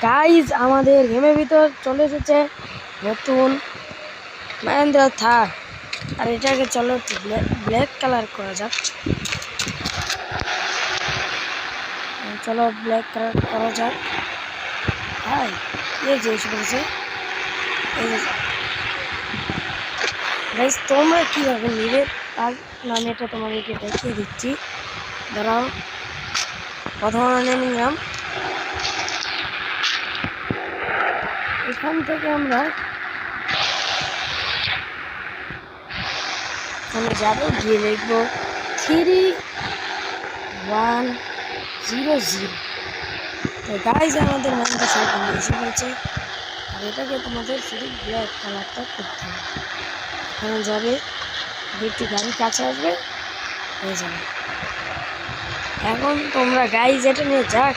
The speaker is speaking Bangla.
গাইজ আমাদের গেমের ভিতর চলে এসেছে নতুন মহেন্দ্র থার। আর এটাকে চলো ব্ল্যাক কালার করা যাক। চলো ব্ল্যাক কালার করা যাক। হাই এই যে এসে পড়েছে। গাইজ তোমরা কীভাবে নিবে তার নাম এটা তোমাদেরকে দেখিয়ে দিচ্ছি। দাঁড়াও, প্রথমে নিলাম। এখান থেকে আমরা যাবো, গিয়ে লিখবো 3100। তো গাইজ আমাদের নামটা সামনে এসে পড়েছে। আর এটাকে তোমাদের শুধু ব্ল্যাক কালারটা করতে হবে। এখানে যাবে, একটু গাড়ির কাছে আসবে, হয়ে যাবে। এখন তোমরা গাইজ এটা নিয়ে যাক।